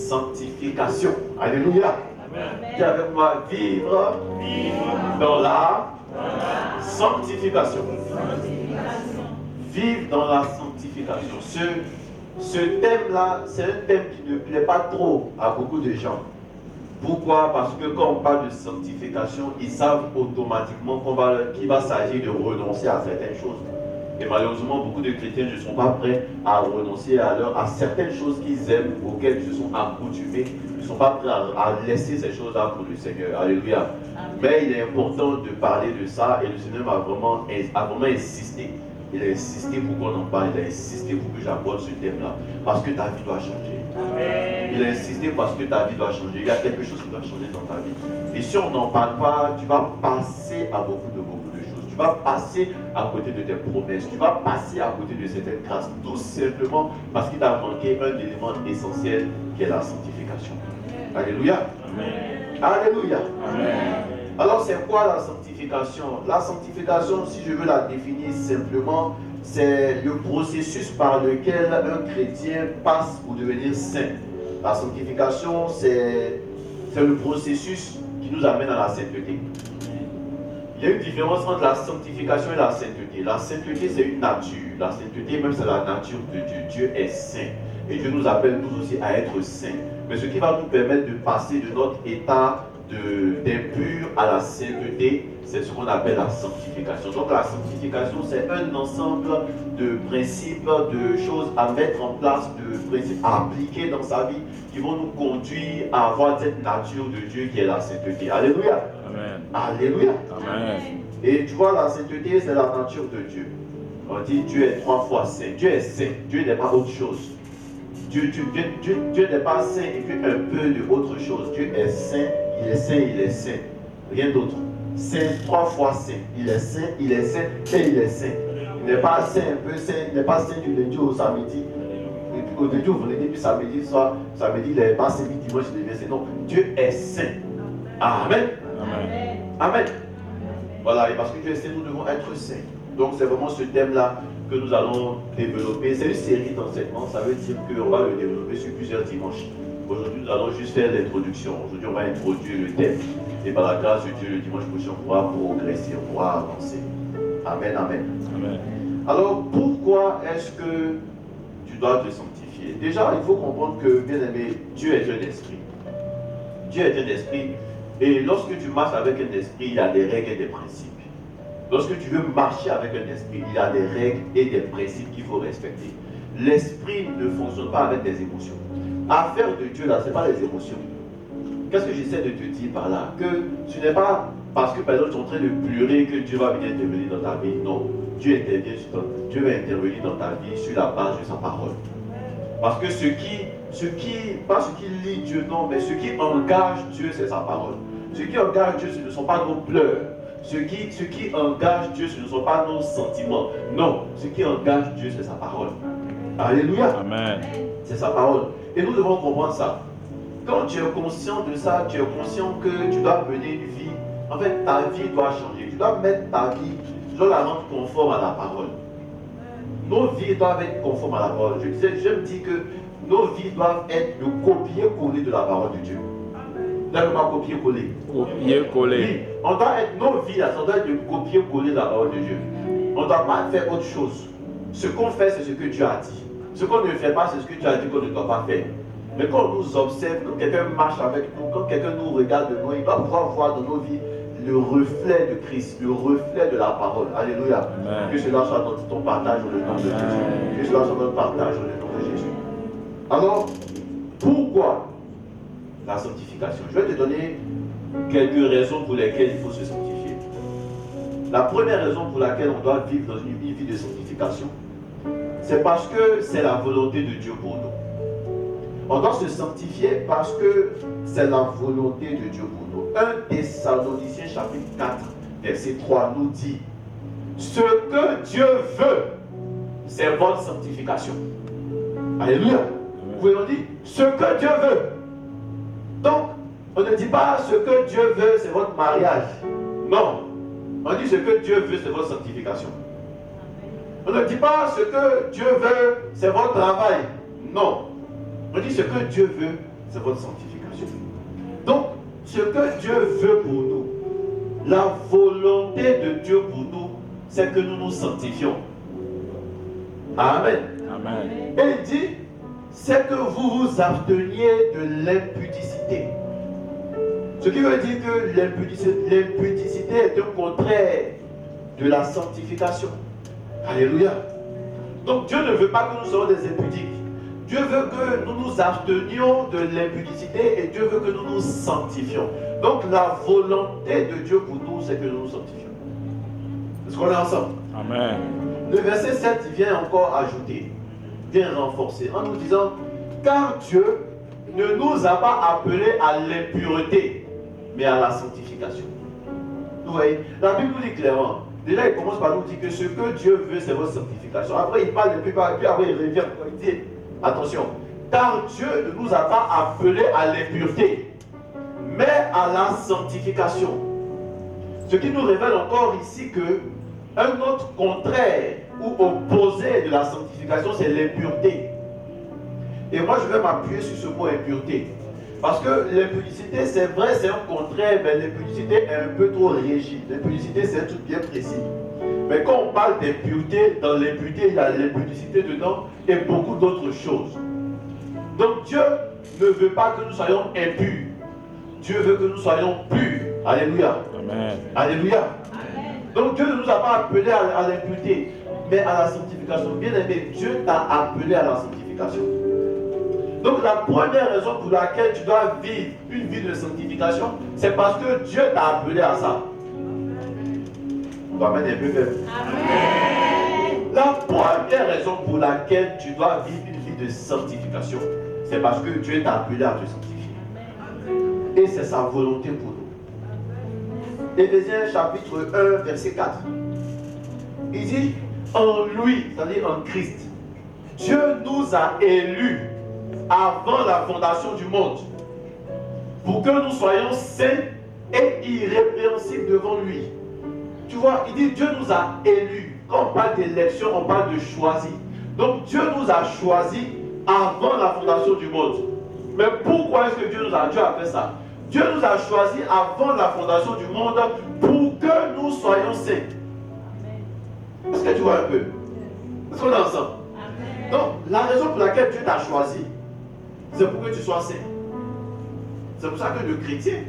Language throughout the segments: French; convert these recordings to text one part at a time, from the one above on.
sanctification. Alléluia. Dis avec moi, vivre dans la sanctification. Vivre dans la sanctification. Ce thème-là, c'est un thème qui ne plaît pas trop à beaucoup de gens. Pourquoi? Parce que quand on parle de sanctification, ils savent automatiquement qu'il va s'agir de renoncer à certaines choses. Et malheureusement, beaucoup de chrétiens ne sont pas prêts à renoncer à certaines choses qu'ils aiment, auxquelles ils se sont accoutumés. Ils ne sont pas prêts à laisser ces choses-là pour le Seigneur. Alléluia. Amen. Mais il est important de parler de ça et le Seigneur a vraiment insisté. Il a insisté pour qu'on en parle, il a insisté pour que j'aborde ce thème-là. Parce que ta vie doit changer. Amen. Il a insisté parce que ta vie doit changer. Il y a quelque chose qui doit changer dans ta vie. Et si on n'en parle pas, tu vas passer à beaucoup de choses. Tu vas passer à côté de tes promesses. Tu vas passer à côté de certaines grâces. Tout simplement parce qu'il t'a manqué un élément essentiel qui est la sanctification. Alléluia. Amen. Alléluia. Amen. Alors c'est quoi la sanctification? La sanctification, si je veux la définir simplement, c'est le processus par lequel un chrétien passe pour devenir saint. La sanctification, c'est le processus qui nous amène à la sainteté. Il y a une différence entre la sanctification et la sainteté. La sainteté, c'est une nature. La sainteté, même, c'est la nature de Dieu. Dieu est saint. Et Dieu nous appelle nous aussi à être saints. Mais ce qui va nous permettre de passer de notre état d'impur à la sainteté, c'est ce qu'on appelle la sanctification. Donc la sanctification, c'est un ensemble de principes, de choses à mettre en place, de principes à appliquer dans sa vie qui vont nous conduire à avoir cette nature de Dieu qui est la sainteté. Alléluia. Amen. Alléluia. Amen. Et tu vois, la sainteté, c'est la nature de Dieu. On dit Dieu est 3 fois saint. Dieu est saint. Dieu n'est pas autre chose. Dieu n'est pas saint et puis un peu de autre chose. Dieu est saint, il est saint, il est saint. Rien d'autre. Saint, 3 fois saint. Il est saint et il est saint. Il n'est pas saint un peu saint, il n'est pas saint du lundi au samedi. Et puis au lundi au vendredi, puis samedi soir, samedi il n'est pas saint, puis dimanche il devient saint. Non, Dieu est saint. Amen. Amen. Amen. Voilà, et parce que Dieu est saint, nous devons être saints. Donc c'est vraiment ce thème-là que nous allons développer. C'est une série d'enseignements, ça veut dire qu'on va le développer sur plusieurs dimanches. Aujourd'hui, nous allons juste faire l'introduction. Aujourd'hui, on va introduire le thème. Et par la grâce de Dieu, le dimanche prochain, on pourra progresser, on pourra avancer. Amen, amen. Amen. Alors, pourquoi est-ce que tu dois te sanctifier? Déjà, il faut comprendre que, bien aimé, Dieu est un esprit. Dieu est un esprit. Et lorsque tu marches avec un esprit, il y a des règles et des principes. Lorsque tu veux marcher avec un esprit, il y a des règles et des principes qu'il faut respecter. L'esprit ne fonctionne pas avec des émotions. Affaire de Dieu, là, ce n'est pas les émotions. Qu'est-ce que j'essaie de te dire par là? Que ce n'est pas parce que par exemple tu es en train de pleurer que Dieu va venir intervenir dans ta vie. Non, Dieu intervient sur toi. Dieu va intervenir dans ta vie sur la base de sa parole. Parce que pas ce qui lie Dieu, non, mais ce qui engage Dieu, c'est sa parole. Ce qui engage Dieu, ce ne sont pas nos pleurs. Ce qui engage Dieu, ce ne sont pas nos sentiments. Non, ce qui engage Dieu, c'est sa parole. Alléluia. Amen. C'est sa parole. Et nous devons comprendre ça. Quand tu es conscient de ça, tu es conscient que tu dois mener une vie. En fait, ta vie doit changer. Tu dois mettre ta vie, tu dois la rendre conforme à la parole. Nos vies doivent être conformes à la parole. Je me dis que nos vies doivent être le copier-coller de la parole de Dieu. D'accord, copier-coller. Copier-coller. Oui, on doit être, nos vies, ça doit être le copier-coller de la parole de Dieu. On ne doit pas faire autre chose. Ce qu'on fait, c'est ce que Dieu a dit. Ce qu'on ne fait pas, c'est ce que Dieu a dit qu'on ne doit pas faire. Mais quand on nous observe, quand quelqu'un marche avec nous, quand quelqu'un nous regarde de loin, il doit pouvoir voir dans nos vies le reflet de Christ, le reflet de la parole. Alléluia. Amen. Que cela soit dans ton partage au nom de Jésus. Que cela soit notre partage au nom de Jésus. Alors, pourquoi la sanctification? Je vais te donner quelques raisons pour lesquelles il faut se sanctifier. La première raison pour laquelle on doit vivre dans une vie de sanctification, c'est parce que c'est la volonté de Dieu pour nous. On doit se sanctifier parce que c'est la volonté de Dieu pour nous. 1 Thessaloniciens chapitre 4, verset 3 nous dit: ce que Dieu veut, c'est votre sanctification. Alléluia. Vous pouvez nous dire ce que Dieu veut. Donc, on ne dit pas ce que Dieu veut, c'est votre mariage. Non. On dit ce que Dieu veut, c'est votre sanctification. On ne dit pas ce que Dieu veut, c'est votre travail. Non. On dit ce que Dieu veut, c'est votre sanctification. Donc, ce que Dieu veut pour nous, la volonté de Dieu pour nous, c'est que nous nous sanctifions. Amen. Amen. Et il dit, c'est que vous vous absteniez de l'impudicité. Ce qui veut dire que l'impudicité est un contraire de la sanctification. Alléluia. Donc Dieu ne veut pas que nous soyons des impudiques. Dieu veut que nous nous abstenions de l'impudicité et Dieu veut que nous nous sanctifions. Donc la volonté de Dieu pour nous, c'est que nous nous sanctifions. Est-ce qu'on est ensemble? Amen. Le verset 7 vient encore ajouter, vient renforcer en nous disant, car Dieu ne nous a pas appelés à l'impureté, mais à la sanctification. Vous voyez, la Bible nous dit clairement, déjà il commence par nous dire que ce que Dieu veut, c'est votre sanctification. Après il parle, puis après il revient, il dit, attention, car Dieu ne nous a pas appelés à l'impureté, mais à la sanctification. Ce qui nous révèle encore ici que un autre contraire ou opposé de la sanctification, c'est l'impureté. Et moi, je vais m'appuyer sur ce mot impureté. Parce que l'impudicité, c'est vrai, c'est un contraire, mais l'impudicité est un peu trop rigide. L'impudicité, c'est un truc bien précis. Mais quand on parle d'impureté, dans l'impureté, il y a l'impudicité dedans et beaucoup d'autres choses. Donc Dieu ne veut pas que nous soyons impurs. Dieu veut que nous soyons purs. Alléluia. Amen. Alléluia. Donc Dieu ne nous a pas appelés à l'impureté, mais à la sanctification. Bien aimé, Dieu t'a appelé à la sanctification. Donc la première raison pour laquelle tu dois vivre une vie de sanctification, c'est parce que Dieu t'a appelé à ça. On doit mettre un peu faible. La première raison pour laquelle tu dois vivre une vie de sanctification, c'est parce que Dieu t'a appelé à te sanctifier. Et c'est sa volonté pour nous. Éphésiens chapitre 1, verset 4. Il dit, en lui, c'est-à-dire en Christ, Dieu nous a élus avant la fondation du monde pour que nous soyons saints et irrépréhensibles devant lui. Tu vois, il dit Dieu nous a élus. Quand on parle d'élection, on parle de choisi. Donc Dieu nous a choisis avant la fondation du monde. Mais pourquoi est-ce que Dieu a fait ça? Dieu nous a choisis avant la fondation du monde pour que nous soyons saints. Est-ce que tu vois un peu? Est-ce qu'on est ensemble? Donc, la raison pour laquelle Dieu t'a choisi, c'est pour que tu sois saint. C'est pour ça que le chrétien,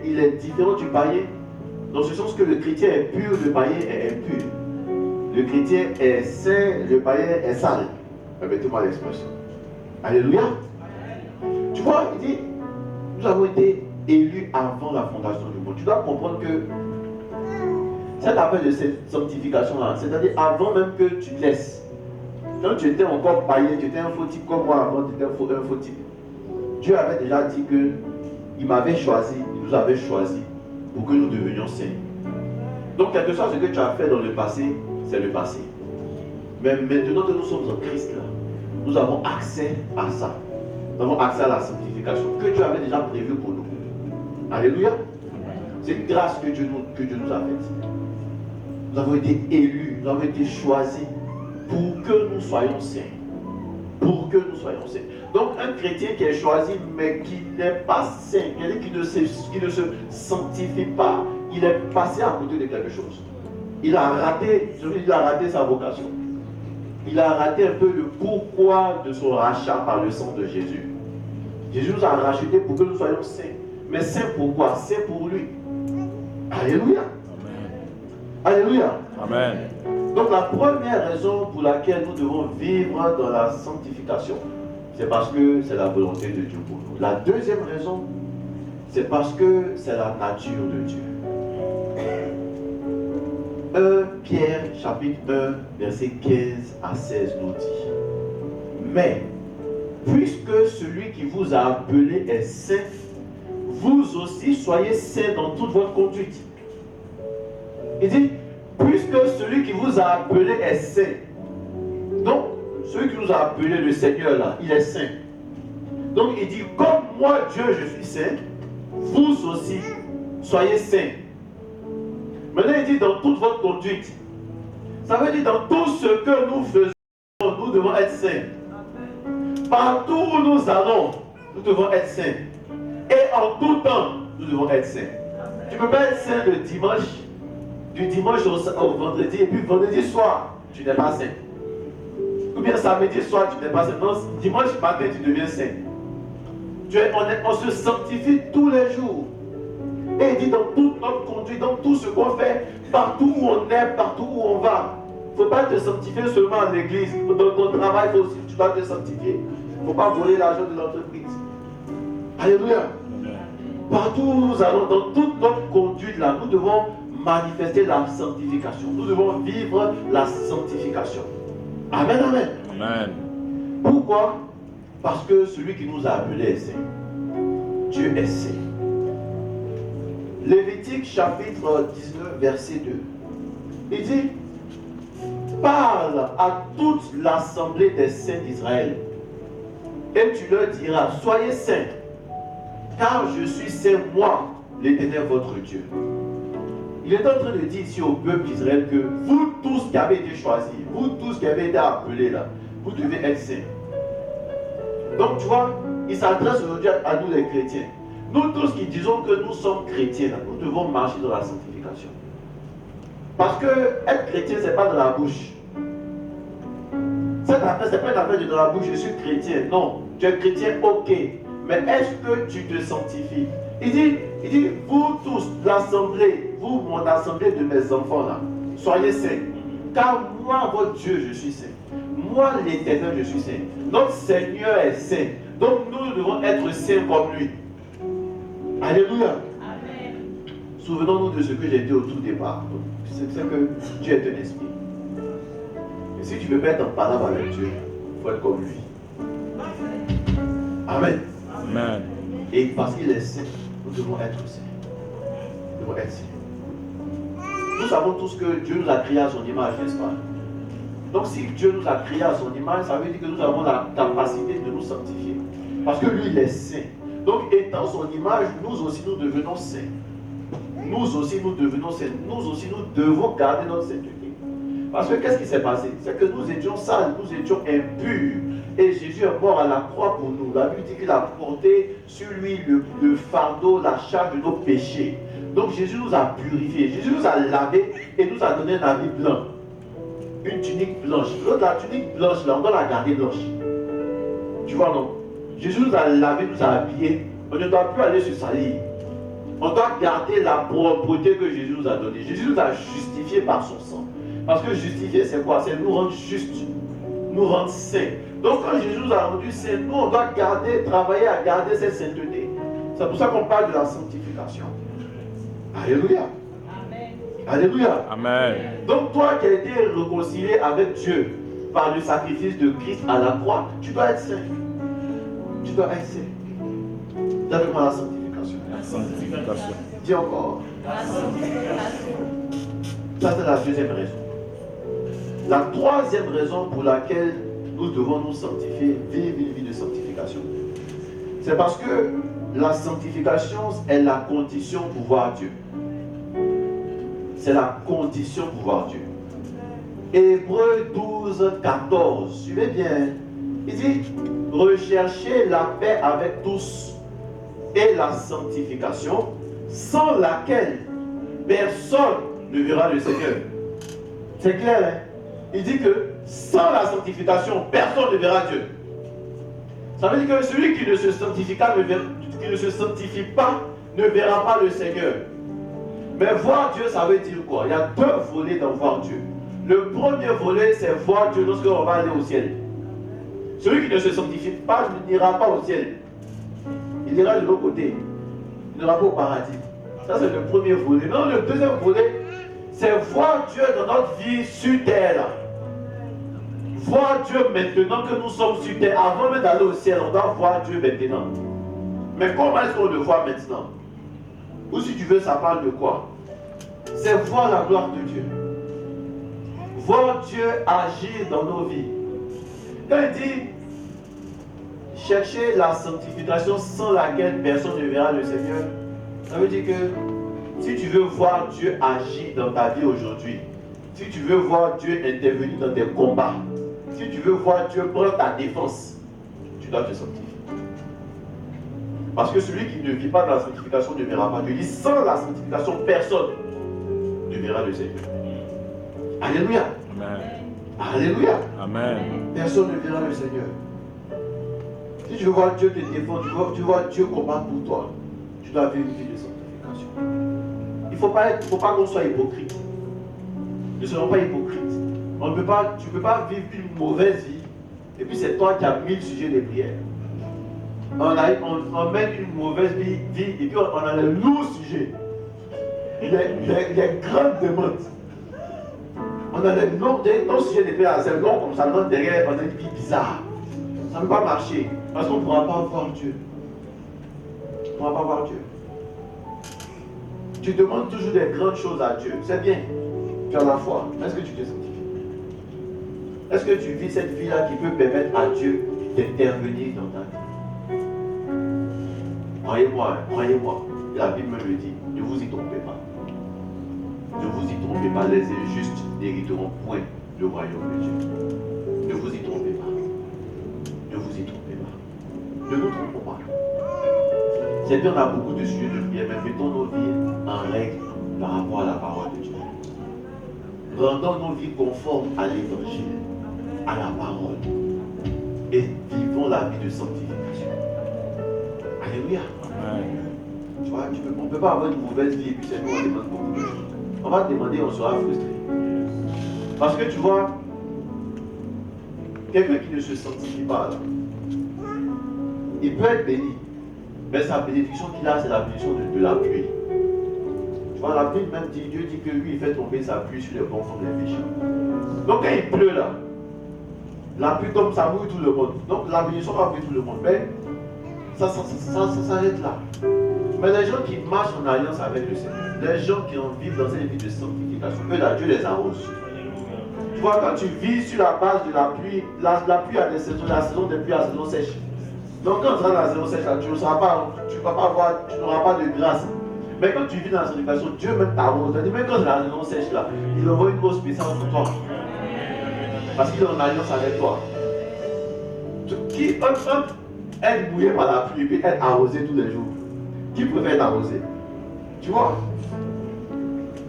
il est différent du païen, dans ce sens que le chrétien est pur, le païen est impur. Le chrétien est saint, le païen est sale. Permettez-moi l'expression. Alléluia. Tu vois, il dit, nous avons été élus avant la fondation du monde. Tu dois comprendre que cette affaire de cette sanctification-là, c'est-à-dire avant même que tu laisses. Quand tu étais encore païen, tu étais un faux type comme moi avant, tu étais un faux type. Dieu avait déjà dit qu'il m'avait choisi, il nous avait choisi pour que nous devenions saints. Donc, quelque chose ce que tu as fait dans le passé, c'est le passé. Mais maintenant que nous sommes en Christ, là, nous avons accès à ça. Nous avons accès à la sanctification que Dieu avait déjà prévue pour nous. Alléluia. C'est une grâce que Dieu nous a faite. Nous avons été élus, nous avons été choisis pour que nous soyons saints. Pour que nous soyons saints. Donc un chrétien qui est choisi mais qui n'est pas saint, quelqu'un qui ne se sanctifie pas, il est passé à côté de quelque chose. Il a raté sa vocation. Il a raté un peu le pourquoi de son rachat par le sang de Jésus. Jésus nous a rachetés pour que nous soyons saints. Mais saints pourquoi? Saints pour lui. Alléluia. Amen. Alléluia. Amen. Donc la première raison pour laquelle nous devons vivre dans la sanctification, c'est parce que c'est la volonté de Dieu pour nous. La deuxième raison, c'est parce que c'est la nature de Dieu. 1 Pierre chapitre 1, verset 15 à 16 nous dit, mais puisque celui qui vous a appelé est saint, vous aussi soyez saints dans toute votre conduite. Il dit, puisque celui qui vous a appelé est saint. Donc, celui qui nous a appelé, le Seigneur là, il est saint. Donc il dit, comme moi Dieu je suis saint, vous aussi soyez saints. Maintenant il dit dans toute votre conduite. Ça veut dire dans tout ce que nous faisons, nous devons être saints. partout où nous allons, nous devons être saints. Et en tout temps, nous devons être saints. Tu ne peux pas être saint le dimanche, du dimanche au vendredi, et puis vendredi soir, tu n'es pas saint. Ou bien samedi soir, tu n'es pas saint. Non, dimanche matin, tu deviens saint. On se sanctifie tous les jours. Et il dit dans toute notre conduite, dans tout ce qu'on fait, partout où on est, partout où on va. Il ne faut pas te sanctifier seulement à l'église. Dans ton travail, tu dois te sanctifier. Il ne faut pas voler l'argent de l'entreprise. Alléluia. Partout où nous allons, dans toute notre conduite là, nous devons manifester la sanctification. Nous devons vivre la sanctification. Amen, amen. Amen. Pourquoi? Parce que celui qui nous a appelés est saint. Dieu est saint. Lévitique chapitre 19, verset 2. Il dit, parle à toute l'assemblée des saints d'Israël et tu leur diras, soyez saints, car je suis saint, moi, l'Éternel votre Dieu. Il est en train de dire ici au peuple d'Israël que vous tous qui avez été choisis, vous tous qui avez été appelés là, vous devez être saints. Donc tu vois, il s'adresse aujourd'hui à nous les chrétiens. Nous tous qui disons que nous sommes chrétiens, là, nous devons marcher dans la sanctification. Parce que être chrétien, ce n'est pas dans la bouche. Cette affaire, ce n'est pas une affaire de dans la bouche, je suis chrétien. Non, tu es chrétien, ok. Mais est-ce que tu te sanctifies? Il dit, vous tous, l'assemblée, vous, mon assemblée de mes enfants là, soyez saints. Car moi, votre Dieu, je suis saint. Moi, l'Éternel, je suis saint. Notre Seigneur est saint. Donc nous devons être saints comme lui. Alléluia. Amen. Souvenons-nous de ce que j'ai dit au tout départ. C'est que Dieu est un esprit. Et si tu veux pas être en parole avec Dieu, il faut être comme lui. Amen. Amen. Et parce qu'il est saint, nous devons être saints. Nous devons être saints. Nous savons tous que Dieu nous a créés à son image, n'est-ce pas? Donc si Dieu nous a créés à son image, ça veut dire que nous avons la capacité de nous sanctifier. Parce que lui, il est saint. Donc étant son image, nous aussi nous devenons saints. Nous aussi nous devenons saints. Nous aussi nous devons garder notre sainteté. Parce que qu'est-ce qui s'est passé? C'est que nous étions sales, nous étions impurs. Et Jésus est mort à la croix pour nous. La Bible dit qu'il a porté sur lui le fardeau, la charge de nos péchés. Donc Jésus nous a purifiés. Jésus nous a lavés et nous a donné un habit blanc. Une tunique blanche. La tunique blanche, là, on doit la garder blanche. Tu vois, non? Jésus nous a lavés, nous a habillés. On ne doit plus aller se salir. On doit garder la propreté que Jésus nous a donnée. Jésus nous a justifiés par son sang. Parce que justifier, c'est quoi? C'est nous rendre justes, nous rendre saints. Donc quand Jésus nous a rendus saints, nous on doit garder, travailler à garder cette sainteté. C'est pour ça qu'on parle de la sanctification. Alléluia. Amen. Alléluia. Amen. Donc toi qui as été réconcilié avec Dieu par le sacrifice de Christ à la croix, tu dois être saint. Tu dois être saint. Dis avec moi la sanctification. La sanctification. Dis encore. La sanctification. Ça c'est la deuxième raison. La troisième raison pour laquelle nous devons nous sanctifier, vivre une vie de sanctification, c'est parce que la sanctification est la condition pour voir Dieu. C'est la condition pour voir Dieu. Hébreux 12, 14. Suivez bien. Il dit, recherchez la paix avec tous et la sanctification, sans laquelle personne ne verra le Seigneur. C'est clair, hein? Il dit que sans la sanctification, personne ne verra Dieu. Ça veut dire que celui qui ne se sanctifie pas ne verra pas le Seigneur. Mais voir Dieu, ça veut dire quoi? Il y a deux volets dans voir Dieu. Le premier volet, c'est voir Dieu lorsqu'on va aller au ciel. Celui qui ne se sanctifie pas n'ira pas au ciel. Il ira de l'autre côté. Il n'ira pas au paradis. Ça, c'est le premier volet. Non, le deuxième volet, c'est voir Dieu dans notre vie sur terre. Voir Dieu maintenant que nous sommes sur terre. Avant même d'aller au ciel, on doit voir Dieu maintenant. Mais comment est-ce qu'on le voit maintenant? Ou si tu veux, ça parle de quoi? C'est voir la gloire de Dieu. Voir Dieu agir dans nos vies. Quand il dit chercher la sanctification sans laquelle personne ne verra le Seigneur, ça veut dire que si tu veux voir Dieu agir dans ta vie aujourd'hui, si tu veux voir Dieu intervenir dans tes combats, si tu veux voir Dieu prendre ta défense, tu dois te sanctifier. Parce que celui qui ne vit pas dans la sanctification ne verra pas Dieu. Il dit, sans la sanctification, personne ne verra le Seigneur. Alléluia. Amen. Alléluia. Amen. Personne ne verra le Seigneur. Si tu veux voir Dieu te défendre, tu veux voir Dieu combattre pour toi, tu dois vivre une vie de sanctification. Il ne faut pas qu'on soit hypocrite. Ne soyons pas hypocrites. Tu ne peux pas vivre une mauvaise vie et puis c'est toi qui as 1000 sujets de prière. On mène une mauvaise vie et puis on a les lourds sujets. Les grandes demandes. On a nos sujets de prière, c'est long comme ça, long derrière, on a une vie bizarre. Ça ne peut pas marcher parce qu'on ne pourra pas voir Dieu. On ne pourra pas voir Dieu. Tu demandes toujours des grandes choses à Dieu. C'est bien. Tu as la foi. Est-ce que tu te sanctifies? Est-ce que tu vis cette vie-là qui peut permettre à Dieu d'intervenir dans ta vie? Croyez-moi, la Bible me le dit. Ne vous y trompez pas. Ne vous y trompez pas. Les injustes n'hériteront point le royaume de Dieu. Ne vous y trompez pas. Ne vous y trompez pas. Ne nous trompons pas. C'est bien, on a beaucoup de sujets de prière, mais mettons nos vies en règle par rapport à la parole de Dieu. Rendons nos vies conformes à l'évangile, à la parole. Et vivons la vie de sanctification. Alléluia. Amen. Tu vois, on ne peut pas avoir une mauvaise vie et puis c'est nous, on demande beaucoup de choses. On va te demander, on sera frustré. Parce que tu vois, quelqu'un qui ne se sanctifie pas, là, il peut être béni. Mais sa bénédiction qu'il a, c'est la bénédiction de la pluie. Tu vois, la pluie même dit, Dieu dit que lui, il fait tomber sa pluie sur les bons comme les méchants. Donc quand il pleut là, la pluie tombe, ça mouille tout le monde. Donc la bénédiction va mouiller tout le monde. Mais ça s'arrête là. Mais les gens qui marchent en alliance avec le Seigneur, les gens qui en vivent dans une vie de sanctification, eux là, Dieu les arrose. Tu vois, quand tu vis sur la base de la pluie, la pluie a des saisons, la saison des pluies, la saison sèche. Donc quand tu seras dans la saison sèche, tu n'auras pas de grâce. Mais quand tu vis dans la sanctification, Dieu même t'arrose. Même quand c'est la saison sèche là, il envoie une eau spéciale pour toi. Parce qu'il est en alliance avec toi. Qui entre être mouillé par la pluie et être arrosé tous les jours? Qui préfère être arrosé? Tu vois?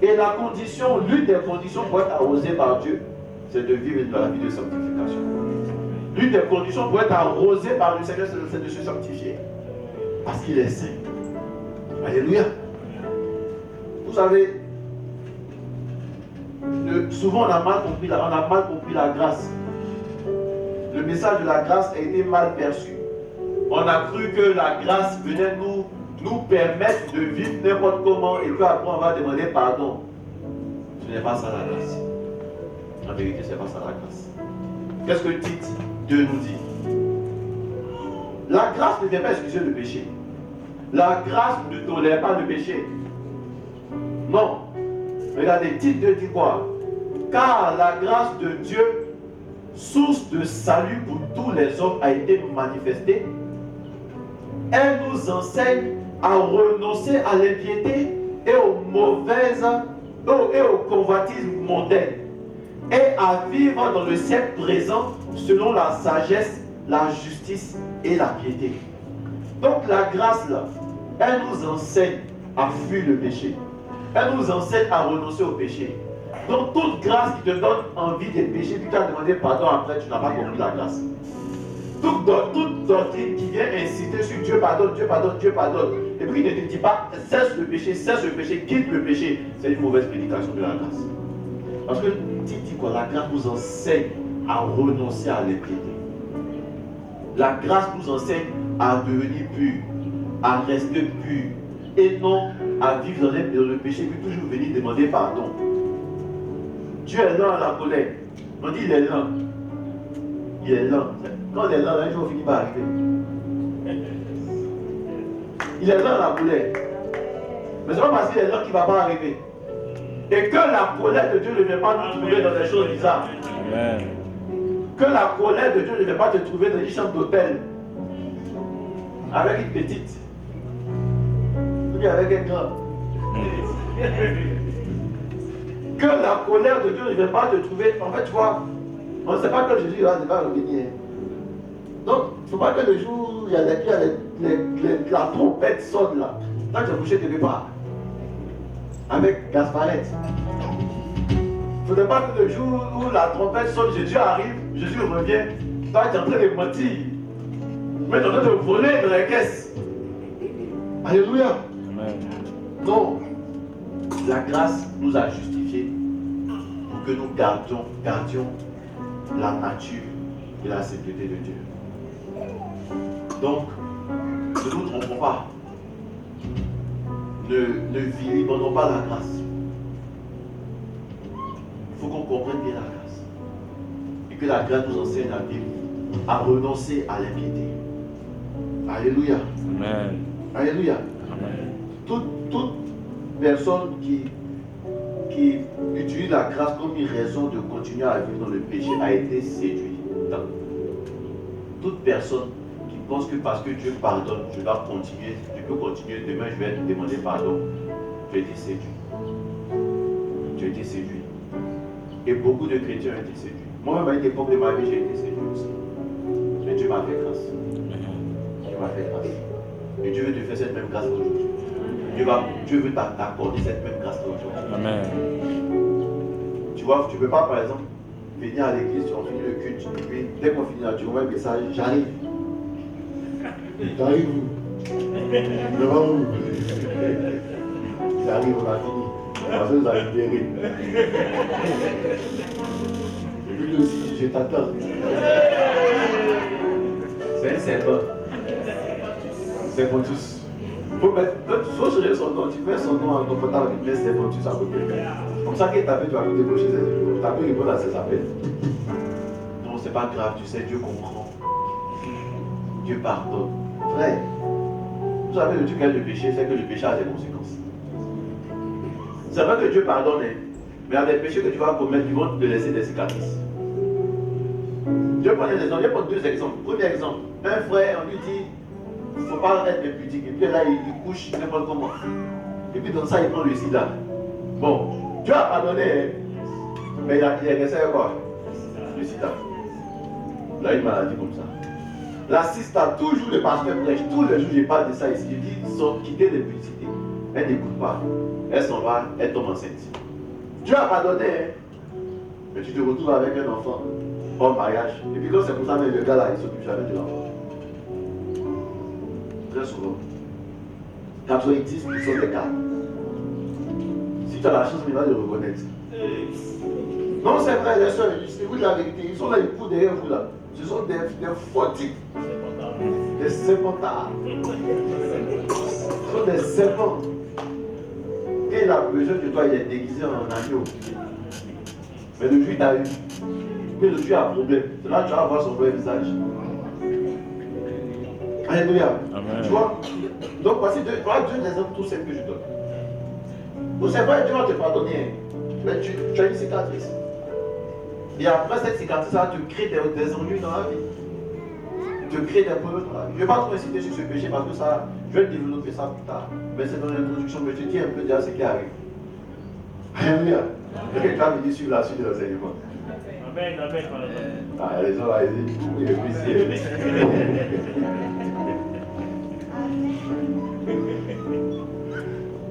Et la condition, l'une des conditions pour être arrosé par Dieu, c'est de vivre dans la vie de sanctification. L'une des conditions pour être arrosé par le Seigneur, c'est de se sanctifier. Parce qu'il est saint. Alléluia. Vous savez, souvent on a mal compris la grâce. Le message de la grâce a été mal perçu. On a cru que la grâce venait nous permettre de vivre n'importe comment et puis après on va demander pardon. Ce n'est pas ça la grâce. En vérité, ce n'est pas ça la grâce. Qu'est-ce que Tite 2 nous dit? La grâce ne vient pas excuser le péché. La grâce ne tolère pas le péché. Non. Regardez, Tite 2 dit quoi? Car la grâce de Dieu, source de salut pour tous les hommes, a été manifestée. Elle nous enseigne à renoncer à l'impiété et aux mauvaises et au convoitisme mondain et à vivre dans le siècle présent selon la sagesse, la justice et la piété. Donc la grâce là, elle nous enseigne à fuir le péché. Elle nous enseigne à renoncer au péché. Donc toute grâce qui te donne envie de pécher, puis tu as demandé pardon après, tu n'as pas compris la grâce. Toute doctrine qui vient inciter sur Dieu pardonne, Dieu pardonne, Dieu pardonne, et puis il ne te dit pas cesse le péché, quitte le péché, c'est une mauvaise prédication de la grâce. Parce que tu dis quoi? La grâce nous enseigne à renoncer à l'impiété. La grâce nous enseigne à devenir pur, à rester pur, et non à vivre dans le péché, puis toujours venir demander pardon. Dieu est lent à la colère. On dit il est lent. Il est lent. Quand il est lent, un jour on finit par arriver. Il est lent à la colère. Mais ce n'est pas parce qu'il est lent qu'il ne va pas arriver. Et que la colère de Dieu ne vient pas nous trouver dans des choses bizarres. Amen. Que la colère de Dieu ne vient pas te trouver dans une chambre d'hôtel. Avec une petite. Ou bien avec un grand. Que la colère de Dieu ne vient pas te trouver. En fait, tu vois, on ne sait pas quand Jésus va revenir. Donc, il ne faut pas que le jour où il y a la trompette sonne là. Toi, tu es couché quelque part. Avec Gasparette. Il ne faudrait pas que le jour où la trompette sonne, Jésus arrive, Jésus revient. Toi, tu es en train de mentir. Mais tu es en train de voler dans les caisses. Alléluia. Amen. Non. La grâce nous a justifiés pour que nous gardions la nature et la sainteté de Dieu. Donc, ne nous trompons pas. Ne vilipendons pas la grâce. Il faut qu'on comprenne bien la grâce. Et que la grâce nous enseigne à vivre, à renoncer à l'impiété. Alléluia. Amen. Alléluia. Amen. Toute personne qui utilise la grâce comme une raison de continuer à vivre dans le péché a été séduite. Toute personne qui pense que parce que Dieu pardonne, je dois continuer, je peux continuer, demain je vais te demander pardon, tu as été séduit. Tu as été séduit. Et beaucoup de chrétiens ont été séduits. Moi-même, à une époque de ma vie, j'ai été séduit aussi. Mais Dieu m'a fait grâce. Dieu m'a fait grâce. Et Dieu veut te faire cette même grâce aujourd'hui. Dieu veut t'accorder cette même grâce aujourd'hui. Amen. Tu vois, tu ne peux pas, par exemple, venir à l'église, on finit le culte, et puis dès qu'on finit là, tu envoies un message, j'arrive. J'arrive où? Devant vous. J'arrive, on a fini. Parce que vous avez libéré. Et puis aussi, je t'attends. C'est un serpent. C'est pour tous. Il faut changer son nom, tu mets son nom en confortable, tu mets c'est pour tous à côté. Comme ça, qu'il t'appelle, tu vas débaucher ses yeux. Tu as pu répondre à ses appels. Non, c'est pas grave, tu sais, Dieu comprend. Dieu pardonne. Frère, vous savez le truc est le péché, c'est que le péché a des conséquences. C'est vrai que Dieu pardonne, mais il y a des péchés que tu vas commettre qui vont te laisser des cicatrices. Dieu prend des exemples, Dieu prend deux exemples. Premier exemple, un frère, on lui dit, il ne faut pas être impudique. Et puis là, il couche n'importe comment. Et puis dans ça, il prend le sida. Bon, Dieu a pardonné, mais il est resté quoi? Le sida. Il a une maladie comme ça. La cista, toujours le pasteur prêche, tous les jours je parle de ça ici. Je dis, quitter l'impudicité. Elle n'écoute pas. Elle s'en va, elle tombe enceinte. Dieu a pardonné, mais tu te retrouves avec un enfant hors mariage. Et puis quand c'est pour ça, mais le gars là, il ne s'occupe jamais de l'enfant. Très souvent. 90% des cas. Si tu as la chance, il va le reconnaître. Non, c'est vrai, les soeurs, c'est vous de la vérité. Ils sont là, ils courent derrière vous là. Ce sont des fortiques. Des serpentards. Ce sont des serpents. Quand il a besoin de toi, il est déguisé en agneau. Mais le juif t'a eu. Mais le juif a un problème. C'est là que tu vas voir son vrai visage. Alléluia. Amen. Tu vois? Donc voici deux exemples tout simples que je donne. Vous savez pas, Dieu va te pardonner. Mais tu as une cicatrice. Et après cette cicatrice-là, tu crées des ennuis dans la vie. Tu crées des problèmes dans la vie. Je ne vais pas trop inciter sur ce péché parce que ça, je vais développer ça plus tard. Mais c'est dans l'introduction, mais je te dis un peu déjà ce qui arrive. Alléluia. Et tu vas venir sur la suite de l'enseignement. Amen, amen. Ah, les gens là, ils disent tout est possible.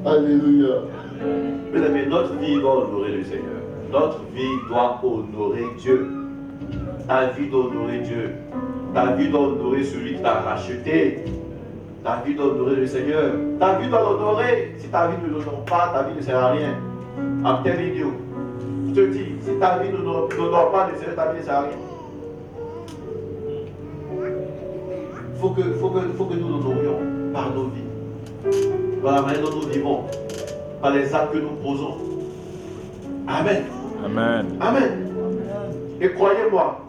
Alléluia. Mes amis, notre vie doit honorer le Seigneur. Notre vie doit honorer Dieu. Ta vie doit honorer Dieu. Ta vie doit honorer celui qui t'a racheté. Ta vie doit honorer le Seigneur. Ta vie doit l'honorer. Si ta vie ne l'honore pas, ta vie ne sert à rien. I'm telling you. Je te dis, si ta vie n'honore pas le Seigneur, ta vie ne sert à rien. Il faut que nous l'honorions par nos vies. Par la manière dont nous vivons. Par les actes que nous posons. Amen. Amen. Amen. Et croyez-moi,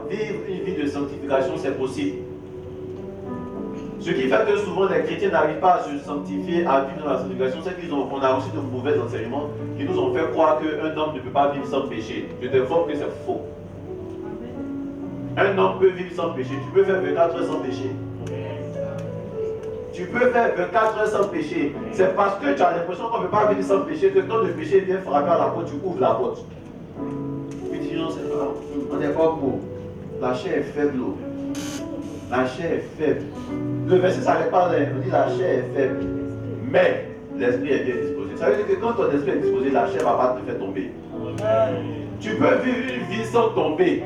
vivre une vie de sanctification, c'est possible. Ce qui fait que souvent les chrétiens n'arrivent pas à se sanctifier, à vivre dans la sanctification, c'est qu'on a reçu de mauvais enseignements qui nous ont fait croire qu'un homme ne peut pas vivre sans péché. Je t'informe que c'est faux. Un homme peut vivre sans péché. Tu peux faire 24 heures sans péché. Tu peux faire 24 heures sans péché. C'est parce que tu as l'impression qu'on ne peut pas vivre sans péché que quand le péché vient frapper à la porte, tu ouvres la porte. Puis tu dis non, c'est pas. On n'est pas beau. La chair est faible. La chair est faible. Le verset s'arrête pas là. On dit la chair est faible. Mais l'esprit est bien disposé. Ça veut dire que quand ton esprit est disposé, la chair ne va pas te faire tomber. Tu peux vivre une vie sans tomber.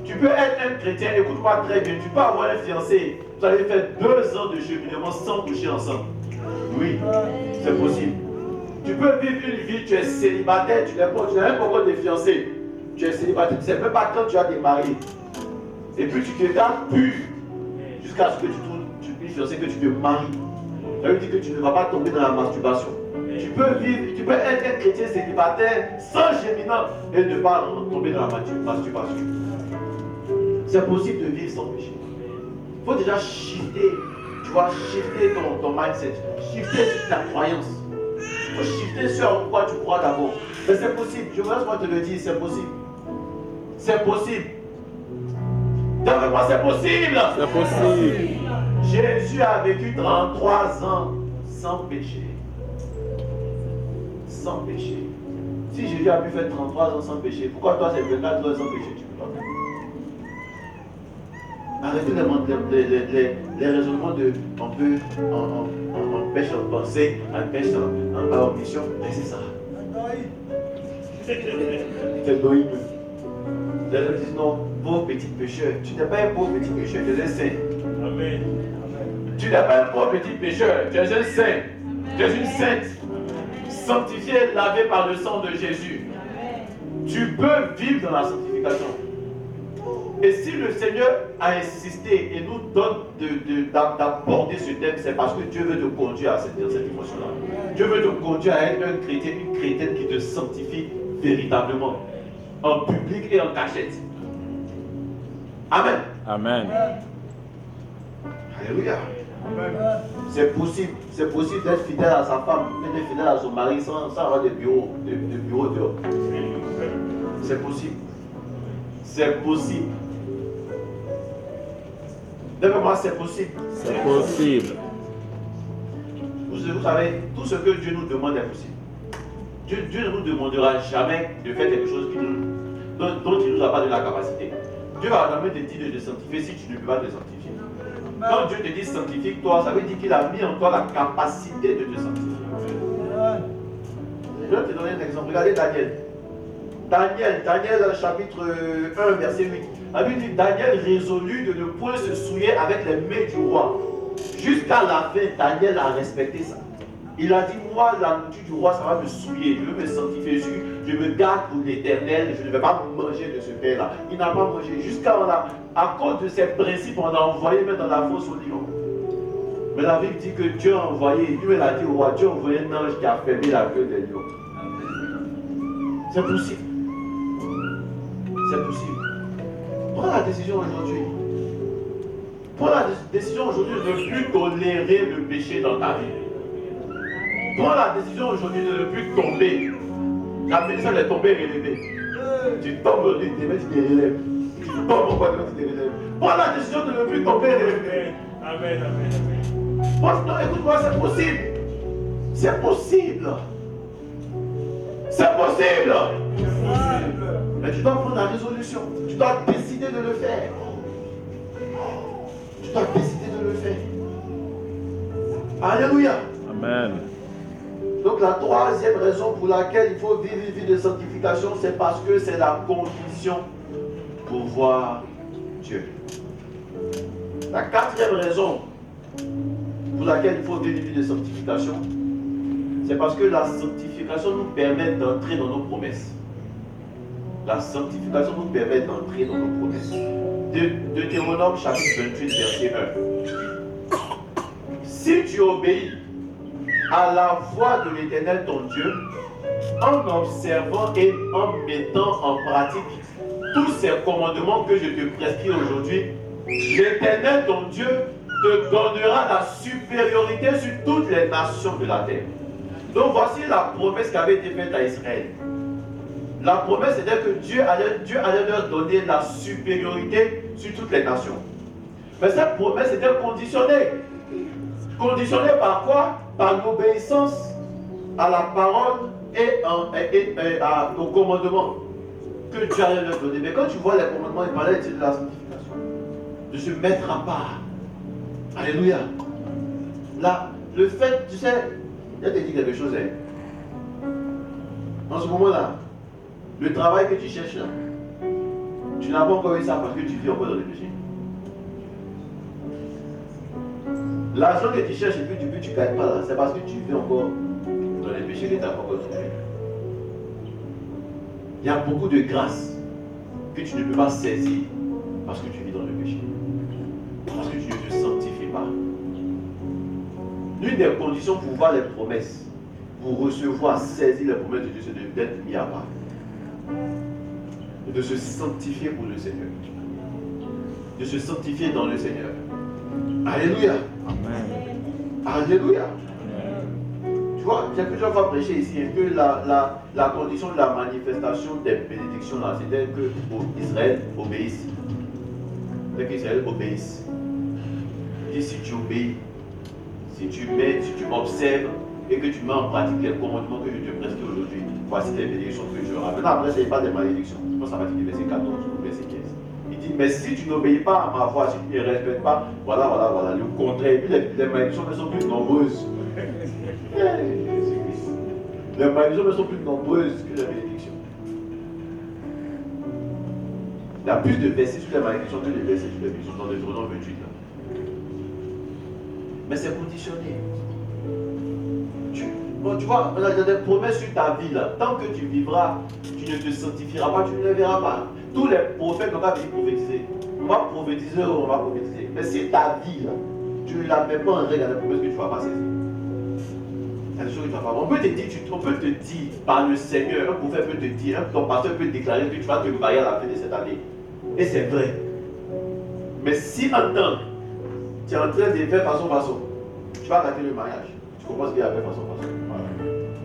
Tu peux être un chrétien, écoute-moi très bien. Tu peux avoir un fiancé. Vous allez faire 2 ans de cheminement sans coucher ensemble. Oui, c'est possible. Tu peux vivre une vie, tu es célibataire, tu n'as même pas encore de fiancé. Tu es célibataire, tu ne sais même pas quand tu as démarré. Et puis tu te gardes pur jusqu'à ce que tu trouves une fiancée, que tu te maries. Ça veut dire que tu ne vas pas tomber dans la masturbation. Tu peux vivre, tu peux être un chrétien célibataire sans géminant et ne pas tomber dans la masturbation. C'est possible de vivre sans péché. Il faut déjà shifter, tu vois, shifter ton mindset, shifter sur ta croyance. Il faut shifter sur quoi tu crois d'abord. Mais c'est possible, je vous laisse moi te le dire, c'est possible. C'est possible. D'après moi, c'est possible. C'est possible. Jésus a vécu 33 ans sans péché. Sans péché. Si Jésus a pu faire 33 ans sans péché, pourquoi toi c'est 24 ans sans péché, tu ne peux pas faire? Arrêtez les raisonnements de on pêche en pensée, on pêche en mission. Laissez ça. C'est doïme. Les gens disent non, pauvre petit pécheur. Tu n'es pas un pauvre petit pécheur, tu es un saint. Amen. Tu n'es pas un pauvre petit pécheur, tu es un saint. Tu es une sainte. Sanctifié, lavé par le sang de Jésus. Tu peux vivre dans la sanctification. Et si le Seigneur a insisté et nous donne d'aborder ce thème, c'est parce que Dieu veut te conduire à cette dimension-là. Dieu veut te conduire à être un chrétien, une chrétienne qui te sanctifie véritablement, en public et en cachette. Amen. Amen. Alléluia. C'est possible d'être fidèle à sa femme, d'être fidèle à son mari sans avoir de bureau dehors. C'est possible. C'est possible. Devant-moi, c'est possible. C'est possible. Vous savez, tout ce que Dieu nous demande est possible. Dieu ne nous demandera jamais de faire quelque chose dont il ne nous a pas de la capacité. Dieu va jamais te dire de te sanctifier si tu ne peux pas te sanctifier. Quand Dieu te dit sanctifie-toi, ça veut dire qu'il a mis en toi la capacité de te sanctifier. Je vais te donner un exemple. Regardez Daniel. Daniel, chapitre 1, verset 8. La Bible dit Daniel résolut de ne point se souiller avec les mains du roi. Jusqu'à la fin, Daniel a respecté ça. Il a dit, moi, la nourriture du roi, ça va me souiller. Je veux me sanctifier. Je me garde pour l'éternel. Je ne vais pas manger de ce pain-là. Il n'a pas mangé. Jusqu'à là, à cause de ces principes, on a envoyé même dans la fosse au lion. Mais la Bible dit que Dieu a envoyé, lui, a dit au roi, Dieu a envoyé un ange qui a fermé la queue des lions. C'est possible. C'est possible. Prends la décision aujourd'hui. Prends la décision aujourd'hui de ne plus tolérer le péché dans ta vie. Prends la décision aujourd'hui de ne plus tomber. La médecine est tombée et relevée. Tu tombes aujourd'hui, demain tu te relèves. Tu tombes encore demain tu te relèves. Prends la décision de ne plus tomber et relever. Amen, amen, amen. Non, écoute-moi, c'est possible. C'est possible. C'est possible. Mais tu dois prendre la résolution. Tu dois décider de le faire. Tu dois décider de le faire. Alléluia. Amen. Donc la troisième raison pour laquelle il faut vivre une vie de sanctification, c'est parce que c'est la condition pour voir Dieu. La quatrième raison pour laquelle il faut vivre une vie de sanctification, c'est parce que la sanctification nous permet d'entrer dans nos promesses. La sanctification nous permet d'entrer dans nos promesses. Deutéronome chapitre 28, verset 1. Si tu obéis à la voix de l'Éternel ton Dieu, en observant et en mettant en pratique tous ces commandements que je te prescris aujourd'hui, l'Éternel ton Dieu te donnera la supériorité sur toutes les nations de la terre. Donc voici la promesse qui avait été faite à Israël. La promesse était que Dieu allait leur donner la supériorité sur toutes les nations. Mais cette promesse était conditionnée. Conditionnée par quoi? Par l'obéissance à la parole et au commandement que Dieu allait leur donner. Mais quand tu vois les commandements, il parlait de la sanctification. de se mettre à part. Alléluia. Là, le fait, tu sais, je vais te dire quelque chose. En ce moment-là, le travail que tu cherches là, tu n'as pas encore eu ça parce que tu vis encore dans le péché. L'argent que tu cherches et que tu ne gagnes pas là, c'est parce que tu vis encore dans les péchés que tu n'as pas encore trouvé. Il y a beaucoup de grâce que tu ne peux pas saisir parce que tu vis dans le péché. Parce que tu ne te sanctifies pas. L'une des conditions pour voir les promesses, pour recevoir, saisir les promesses de Dieu, c'est d'être mis à part. Et de se sanctifier pour le Seigneur. De se sanctifier dans le Seigneur. Alléluia. Amen. Alléluia. Tu vois, j'ai plusieurs fois prêché ici que la condition de la manifestation des bénédictions là, c'était que Israël obéisse. C'est qu'Israël obéisse. Et si tu obéis, si tu observes et que tu mets en pratique les commandements que je te prescris aujourd'hui, voici les bénédictions que je aurai. Maintenant, après, ce n'est pas des malédictions. Je pense que ça va dire verset 14 ou verset 15. Il dit, mais si tu n'obéis pas à ma voix, si tu ne respectes pas, voilà, le contraire. Et puis les malédictions elles sont plus nombreuses. Les malédictions elles sont plus nombreuses que les bénédictions. Il y a plus de versets sur les malédictions que de versets sur les bénédictions dans Deutéronome 28. Là. Mais c'est conditionné. Tu vois, il y a des promesses sur ta vie là. Tant que tu vivras, tu ne te sanctifieras pas, tu ne les verras pas. Tous les prophètes n'ont pas venir prophétiser. On va prophétiser. Mais c'est ta vie là. Tu ne la mets pas en règle à la promesse que tu ne vas pas saisir. C'est des choses que tu vas pas voir. On peut te dire par le Seigneur, un prophète peut te dire, ton pasteur peut te déclarer que tu vas te marier à la fin de cette année. Et c'est vrai. Mais si en temps, tu es en train de faire façon, tu vas rater le mariage. Tu comprends ce qu'il y a à faire façon. Voilà.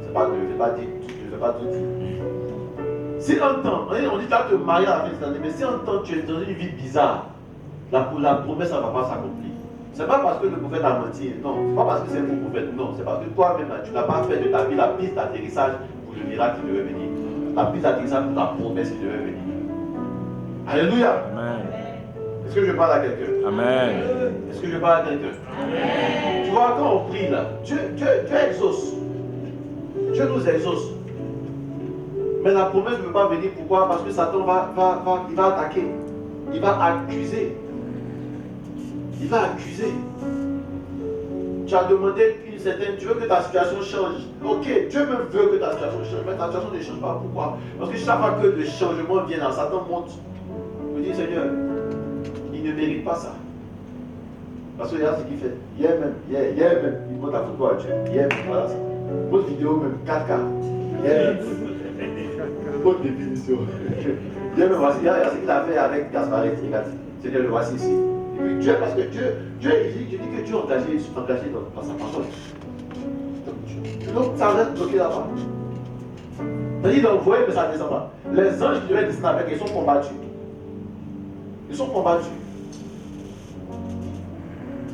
Je ne vais pas tout dire. Si en temps, on dit que tu vas te marier à la fin de cette année, mais si en temps tu es dans une vie bizarre, la promesse ne va pas s'accomplir. Ce n'est pas parce que le prophète a menti, non. Ce n'est pas parce que c'est un faux prophète, non. C'est parce que toi-même, tu n'as pas fait de ta vie la piste d'atterrissage pour le miracle qui devait venir. La piste d'atterrissage pour la promesse qui devait venir. Alléluia. Amen. Est-ce que je parle à quelqu'un? Amen. Est-ce que je parle à quelqu'un? Amen. Tu vois, quand on prie là, Dieu exauce. Dieu nous exauce. Mais la promesse ne peut pas venir. Pourquoi? Parce que Satan va attaquer. Il va accuser. Il va accuser. Tu as demandé une certaine... Tu veux que ta situation change. Ok, Dieu même veut que ta situation change. Mais ta situation ne change pas. Pourquoi? Parce que chaque fois que le changement vient là, Satan monte. Il me dit, Seigneur, il ne mérite pas ça. Parce que regarde ce qu'il fait. Hier même, il monte la photo à Dieu. Hier même, voilà ça. Votre vidéo même, 4K. Hier même. Haute définition. Hier même, voici. Regarde ce qu'il a fait avec Gasparet. Regarde. Seigneur, le voici ici. Et puis Dieu, parce que Dieu il dit que Dieu est engagé dans sa parole. Donc ça reste bloqué là-bas. C'est-à-dire d'envoyer, mais ça ne descend pas. Les anges qui devaient descendre avec, ils sont combattus. Ils sont combattus.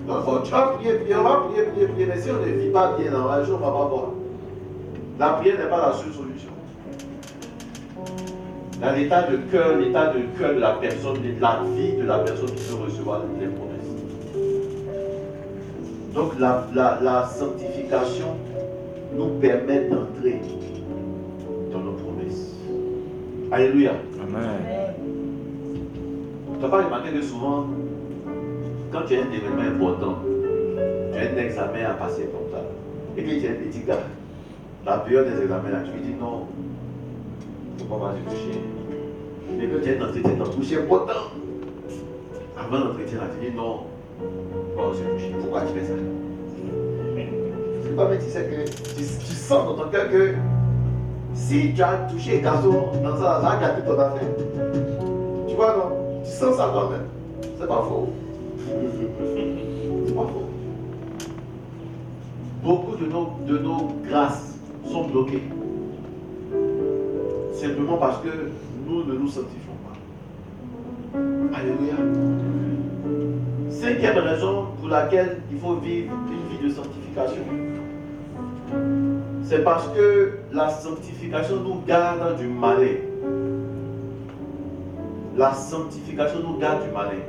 Donc tu vas prier, on va prier, mais si on ne vit pas bien dans un jour, on ne va pas voir. La prière n'est pas la seule solution. Dans l'état de cœur de la personne, de la vie de la personne qui peut recevoir les promesses. Donc la sanctification nous permet d'entrer dans nos promesses. Alléluia. Amen. Tu n'as pas remarqué que souvent, quand tu as un événement important, tu as un examen à passer comme ça, et que tu es un petit gars, la période des examens là, tu lui dis non. On va se coucher. Mais quand tu es un entretien d'embauche important, avant l'entretien, tu dis non, on va se coucher. Pourquoi tu fais ça? C'est pas même si c'est que tu sens dans ton cœur que si tu as touché un garçon dans ça va gâter ton affaire. Tu vois, non? Tu sens ça quand même. C'est pas faux. C'est pas faux. Beaucoup de nos grâces sont bloquées. Simplement parce que nous ne nous sanctifions pas. Alléluia. Cinquième raison pour laquelle il faut vivre une vie de sanctification. C'est parce que la sanctification nous garde du malin. La sanctification nous garde du malin.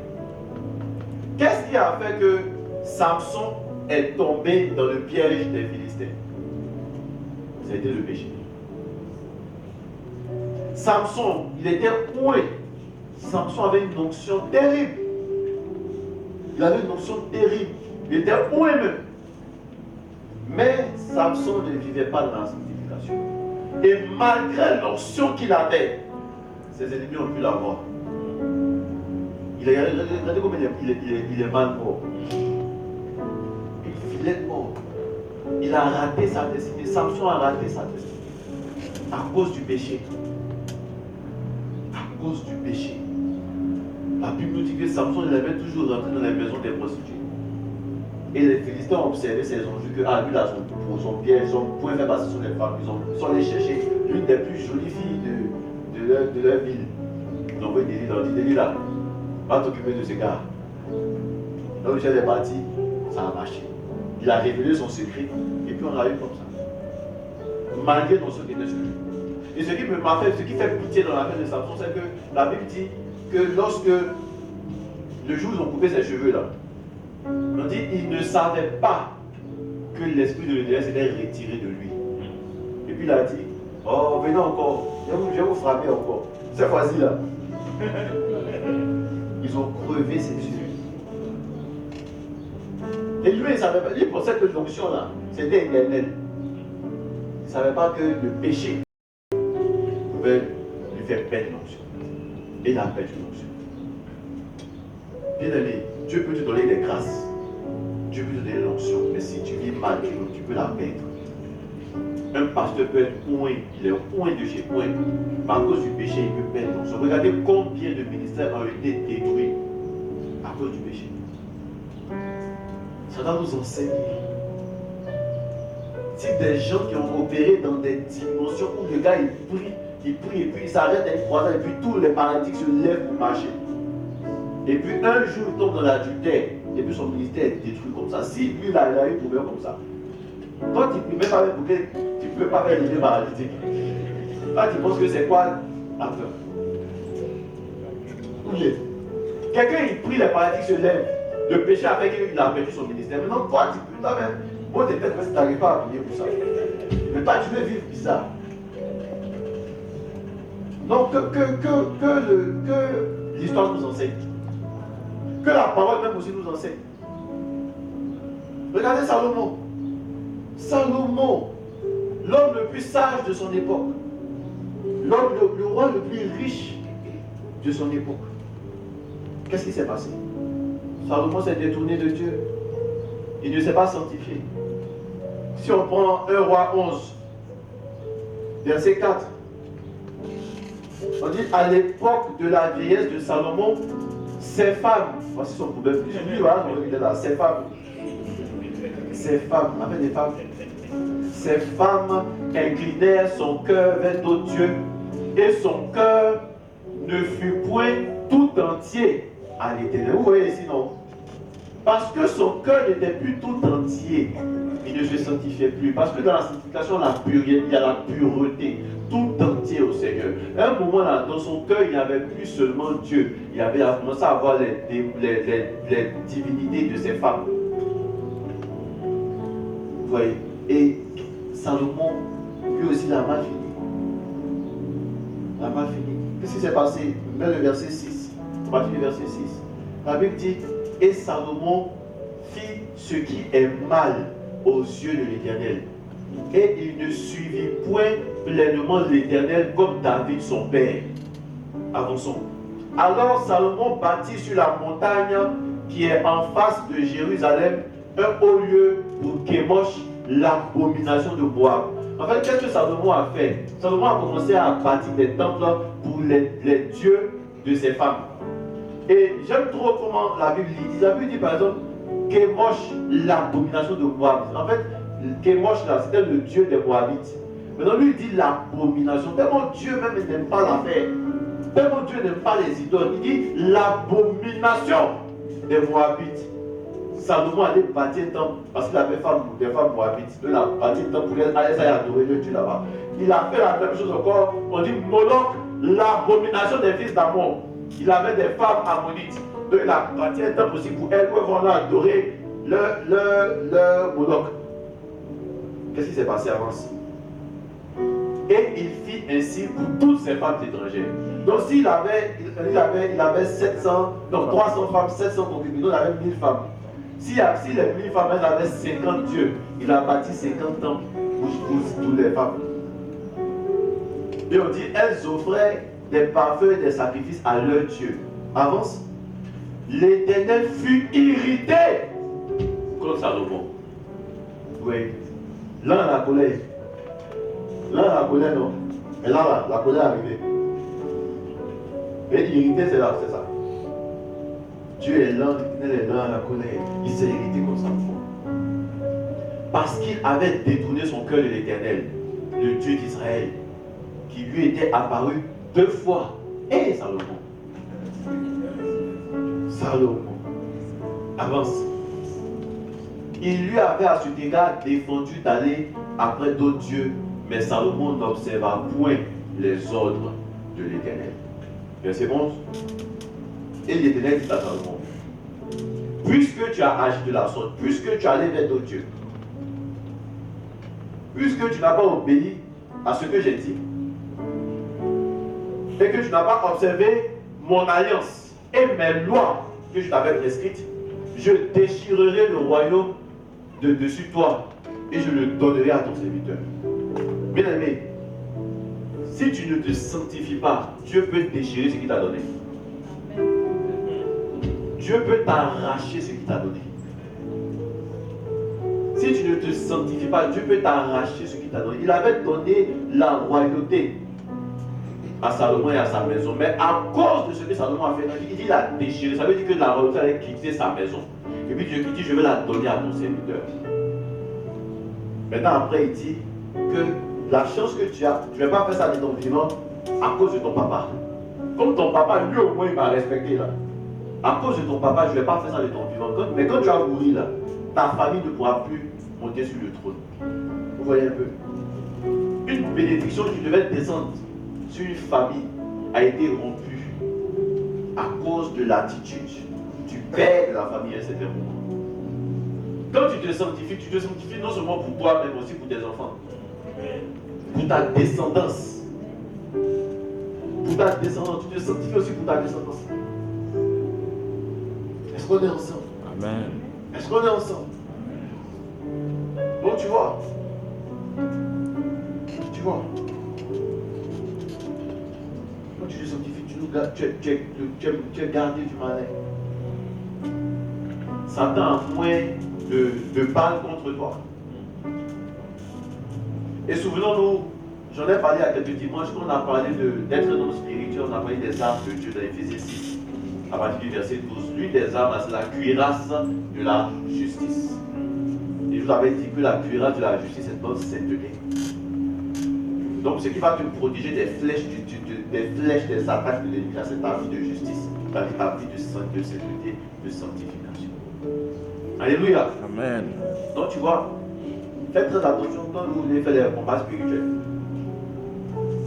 Qu'est-ce qui a fait que Samson est tombé dans le piège des Philistins? C'était le péché. Samson, il était oué. Samson avait une onction terrible. Il avait une onction terrible. Il était oué même. Mais Samson ne vivait pas dans la sanctification. Et malgré l'onction qu'il avait, ses ennemis ont pu l'avoir. Regardez comment il est mal mort. Il filait mort. Il a raté sa destinée. Samson a raté sa destinée. À cause du péché. À cause du péché. La Bible nous dit que Samson il avait toujours rentré dans les maisons des prostituées. Et les Philistins ont observé ces enjeux que lui là, son pied, son point fait passer sur les femmes. Ils sont allés chercher l'une des plus jolies filles de leur ville. Ils ont envoyé Délie, ils ont dit Délie là, va t'occuper de ces gars. Là où j'ai est parti, ça a marché. Il a révélé son secret et puis on l'a eu comme ça. Malgré nos ceux qui étaient sur lui. Et ce qui fait pitié dans la vie de Samson, c'est que la Bible dit que lorsque le jour où ils ont coupé ses cheveux là, on dit qu'il ne savait pas que l'esprit de l'Éternel s'était retiré de lui. Et puis il a dit, oh venez encore, je vais vous frapper encore. Cette fois-ci là. Ils ont crevé ses yeux. Et lui, il savait pas, lui pensait que l'onction là, c'était éternel. Il ne savait pas que le péché pouvait lui faire perdre l'onction. Et il a perdu l'onction. Bien aimé, Dieu peut te donner des grâces. Dieu peut te donner l'onction. Mais si tu vis mal, tu peux la perdre. Un pasteur peut être ouin, il est ouin de chez ouin. Mais à cause du péché, il peut perdre l'onction. Regardez combien de ministères ont été détruits à cause du péché. Ça doit nous enseigner. Si des gens qui ont opéré dans des dimensions où le gars il prie et puis il s'arrête à une croisade et puis tous les paralytiques se lèvent pour marcher. Et puis un jour il tombe dans l'adultère et puis son ministère est détruit comme ça. Si lui il a eu problème comme ça, toi tu ne peux même pas faire bouquet, tu ne peux pas faire lever paralytique. Là tu penses que c'est quoi la peur? Quelqu'un il prie, les paralytiques se lèvent. Le péché a fait qu'il a perdu son ministère. Maintenant toi tu peux toi-même. Bon peut-être que tu n'arrives pas à prier pour ça. Mais toi tu veux vivre bizarre. Donc que l'histoire nous enseigne. Que la parole même aussi nous enseigne. Regardez Salomon. Salomon, l'homme le plus sage de son époque. L'homme, le roi le plus riche de son époque. Qu'est-ce qui s'est passé? Salomon s'est détourné de Dieu. Il ne s'est pas sanctifié. Si on prend 1 roi 11, verset 4, on dit à l'époque de la vieillesse de Salomon, ses femmes, voici son problème, il est là, ses femmes, on appelle des femmes, ces femmes inclinèrent son cœur vers d'autres dieux et son cœur ne fut point tout entier à l'Éternel. Vous voyez ici, non? Parce que son cœur n'était plus tout entier, il ne se sanctifiait plus. Parce que dans la sanctification, il y a la pureté, tout entier au Seigneur. À un moment là, dans son cœur, il n'y avait plus seulement Dieu, il avait commencé à avoir les divinités de ses femmes. Vous voyez? Et Salomon, lui aussi, il a mal fini. Il a mal fini. Qu'est-ce qui s'est passé? Mets le verset 6. On va finir le verset 6. La Bible dit, et Salomon fit ce qui est mal aux yeux de l'Éternel. Et il ne suivit point pleinement l'Éternel comme David son père. Avançons. Alors Salomon bâtit sur la montagne qui est en face de Jérusalem un haut lieu pour Kémosh, l'abomination de Moab. En fait, qu'est-ce que Salomon a fait? Salomon a commencé à bâtir des temples pour les dieux de ses femmes. Et j'aime trop comment la Bible dit. La Bible dit par exemple Kémosh, l'abomination de Moab. En fait, Kémosh là, c'était le dieu des Moabites. Maintenant, lui il dit l'abomination. Tellement Dieu même n'aime pas l'affaire. Tellement Dieu n'aime pas les idoles. Il dit l'abomination des Moabites. Salomon allait bâtir un temple parce qu'il avait des femmes moabites. Il a bâti un temple pour qu'elles aillent adorer le Dieu là-bas. Il a fait la même chose encore. On dit Moloch, l'abomination des fils d'Amon. Il avait des femmes ammonites. Donc il a bâti un temple aussi pour elles où elles vont là adorer leur Moloch. Qu'est-ce qui s'est passé avant ça? Et il fit ainsi pour toutes ces femmes étrangères. Donc s'il avait 700, donc 300 femmes, 700 concubines, il avait 1000 femmes. Si les 1000 femmes, elles avaient 50 dieux, il a bâti 50 temples pour toutes les femmes. Et on dit, elles offraient des parfums et des sacrifices à leur Dieu. Avance. L'Éternel fut irrité contre Salomon. Oui. Là, la colère. Là, la colère, non. Mais là, la colère est arrivée. Mais irrité, c'est là, c'est ça. Dieu est lent, l'Éternel est lent à la colère. Il s'est irrité comme ça. Parce qu'il avait détourné son cœur de l'Éternel, le Dieu d'Israël, qui lui était apparu 2 fois. Et Salomon. Avance. Il lui avait à cet égard défendu d'aller après d'autres dieux, mais Salomon n'observa point les ordres de l'Éternel. Verset 11. Et l'Éternel dit à Salomon, puisque tu as agi de la sorte, puisque tu as allé vers d'autres dieux, puisque tu n'as pas obéi à ce que j'ai dit, et que tu n'as pas observé mon alliance et mes lois que je t'avais prescrites, je déchirerai le royaume de dessus toi et je le donnerai à ton serviteur. Bien aimé, si tu ne te sanctifies pas, Dieu peut déchirer ce qu'il t'a donné. Dieu peut t'arracher ce qu'il t'a donné. Si tu ne te sanctifies pas, Dieu peut t'arracher ce qu'il t'a donné. Il avait donné la royauté à Salomon et à sa maison. Mais à cause de ce que Salomon a fait, il dit l'a déchiré. Ça veut dire que la royauté allait quitter sa maison. Et puis Dieu dit, je vais la donner à ton serviteur. Maintenant, après, il dit que la chance que tu as, tu ne vas pas faire ça de ton vivant à cause de ton papa. Comme ton papa, lui au moins, il m'a respecté là. À cause de ton papa, je ne vais pas faire ça de ton vivant. Mais quand tu vas mourir là, ta famille ne pourra plus monter sur le trône. Vous voyez un peu? Une bénédiction qui devait descendre sur une famille a été rompue à cause de l'attitude du père de la famille à un certain moment. Quand tu te sanctifies non seulement pour toi, mais aussi pour tes enfants. Pour ta descendance. Pour ta descendance. Tu te sanctifies aussi pour ta descendance. Est-ce qu'on est ensemble? Amen. Est-ce qu'on est ensemble? Donc tu vois. Quand tu te sanctifies, tu es gardé du malin. Satan a moins de balles contre toi. Et souvenons-nous, j'en ai parlé à quelques dimanches, quand on a parlé d'être un homme spirituel, on a parlé des armes de Dieu dans Éphésiens 6, à partir du verset 12. L'une des armes, c'est la cuirasse de la justice. Et je vous avais dit que la cuirasse de la justice est notre sainteté. Donc ce qui va te protéger des flèches des attaques de l'ennemi, c'est ta vie de justice, ta vie de sainteté, de sanctification. Alléluia. Amen. Donc tu vois, faites très attention quand vous voulez faire les combats spirituels.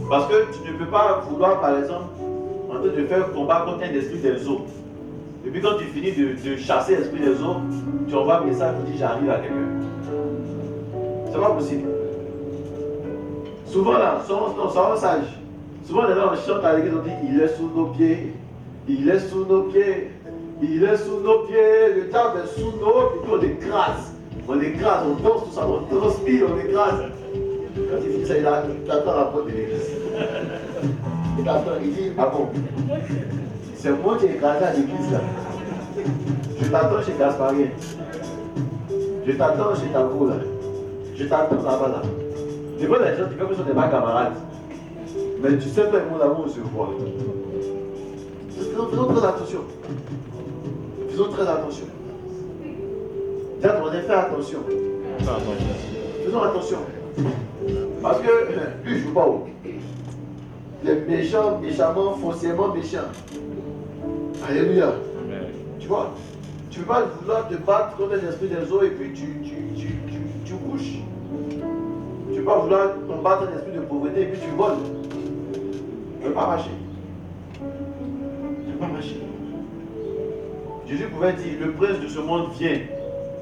Parce que tu ne peux pas vouloir, par exemple, en train de faire un combat contre un esprit des eaux. Et puis quand tu finis de chasser l'esprit des eaux, tu envoies un message pour dire j'arrive à quelqu'un. C'est pas possible. Souvent là, soyons sages. Souvent les gens chantent à l'église, on dit il est sous nos pieds, il est sous nos pieds, il est sous nos pieds, le diable est sous nos pieds, puis on l'écrase, on danse tout ça, on transpire, on écrase. Quand il finit ça, il attend la porte de l'église. Il attend, il dit, ah bon, c'est moi qui ai écrasé à l'église là. Je t'attends chez Gasparien. Je t'attends chez Tango là. Je t'attends là-bas là. Tu vois les gens, tu vois que ce sont des bons camarades. Mais tu sais pas mon amour, on se voit. Faisons très attention. Faisons très attention. Tiens, on a fait attention. Faisons attention. Parce que lui, il ne joue pas haut. Les méchants, méchamment, foncièrement méchants. Alléluia. Amen. Tu vois, tu ne peux pas vouloir te battre contre l'esprit des eaux et puis tu couches. Tu ne peux pas vouloir combattre l'esprit de pauvreté et puis tu voles. Tu ne peux pas marcher. Tu ne peux pas marcher. Jésus pouvait dire, le prince de ce monde vient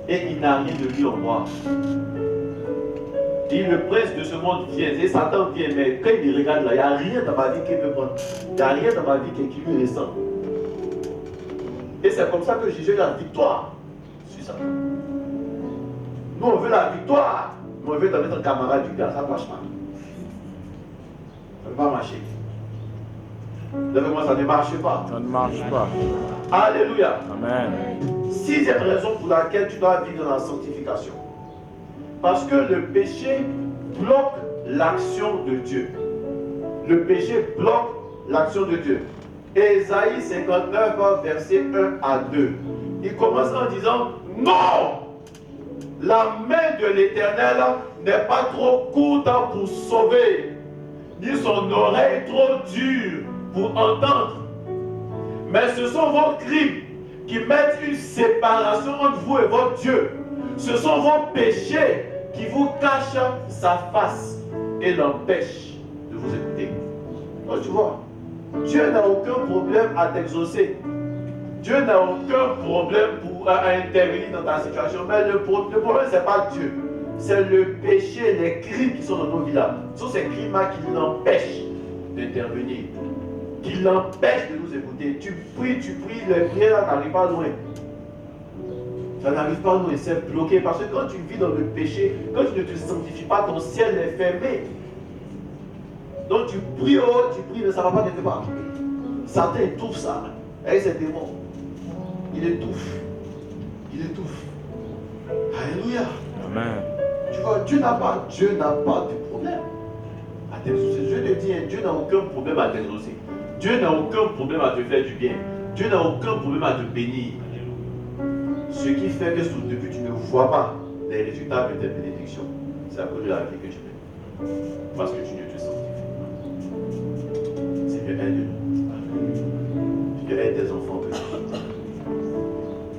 et il n'a rien de lui en moi. Il dit, le prince de ce monde vient, et Satan vient, mais quand il regarde là, il n'y a rien dans ma vie qui peut prendre. Il n'y a rien dans ma vie qui lui ressemble. Et c'est comme ça que Jésus a la victoire sur Satan. Nous, on veut la victoire, mais on veut te mettre un camarade du gars, ça ne marche pas. Ça ne va pas marcher. Lève-moi, ça ne marche pas. Ça ne marche pas. Alléluia. Amen. 6e raison pour laquelle tu dois vivre dans la sanctification. Parce que le péché bloque l'action de Dieu. Le péché bloque l'action de Dieu. Ésaïe 59, verset 1 à 2. Il commence en disant, non! La main de l'Éternel n'est pas trop courte pour sauver, ni son oreille trop dure pour entendre. Mais ce sont vos crimes qui mettent une séparation entre vous et votre Dieu. Ce sont vos péchés qui vous cachent sa face et l'empêchent de vous écouter. Donc tu vois, Dieu n'a aucun problème à t'exaucer. Dieu n'a aucun problème pour intervenir dans ta situation. Mais le problème, ce n'est pas Dieu. C'est le péché, les crimes qui sont dans nos vies là. Ce sont ces crimes-là qui l'empêchent d'intervenir. Qui l'empêchent de nous écouter. Tu pries, les prières n'arrivent pas loin. Ça n'arrive pas loin, c'est bloqué. Parce que quand tu vis dans le péché, quand tu ne te sanctifies pas, ton ciel est fermé. Donc tu pries, mais ça ne va pas quelque part. Satan étouffe ça. Avec ses démons. Il étouffe. Alléluia. Amen. Tu vois, Dieu n'a pas de problème à t'exaucer. Je te dis, Dieu n'a aucun problème à t'exaucer. Dieu n'a aucun problème à te faire du bien. Dieu n'a aucun problème à te bénir. Ce qui fait que sous le début, tu ne vois pas les résultats de tes bénédictions. C'est à cause de la vie que tu mets. Parce que tu ne te sanctifies pas. Seigneur, aide-nous. Seigneur, aide tes enfants que tu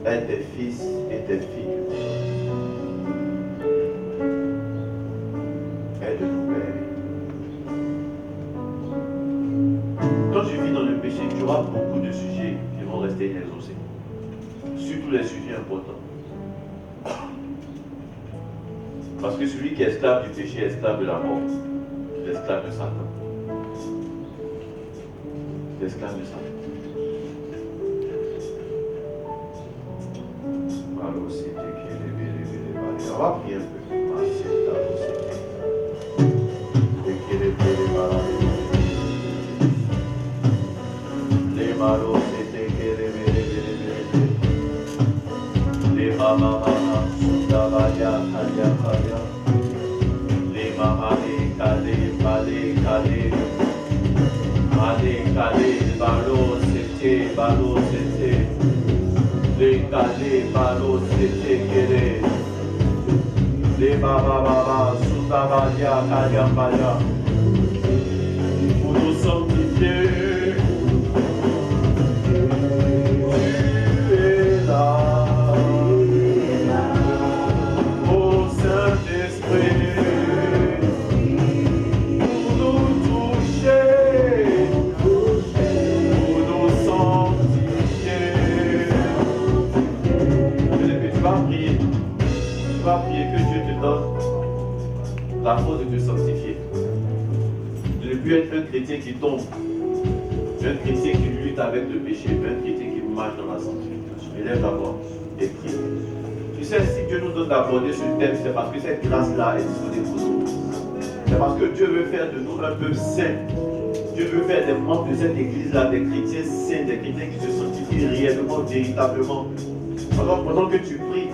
aide tes fils et tes filles. Aide-nous, Père. Quand tu vis dans le péché, tu auras beaucoup de sujets qui vont rester inexaucés. Surtout les sujets importants. Parce que celui qui est esclave du péché est esclave de la mort. L'esclave de Satan. L'esclave de Satan. On va prier un peu. Les malos, c'était les mamas, Soudavaya, Kalia, Kalia. Les mamas, les calés, Balo, c'était. Les calés, Balo, c'était. Les baba, Soudavaya, Kalia, Kalia. Pour nous sanctifier. La force de te sanctifier. De ne plus être un chrétien qui tombe, un chrétien qui lutte avec le péché, un chrétien qui marche dans la sanctification. Élève la voix et prie. Tu sais, si Dieu nous donne d'aborder ce thème, c'est parce que cette grâce-là est disponible pour nous. C'est parce que Dieu veut faire de nous un peuple saint. Dieu veut faire des membres de cette église-là, des chrétiens saints, des chrétiens qui se sanctifient réellement, véritablement. Alors pendant que tu pries,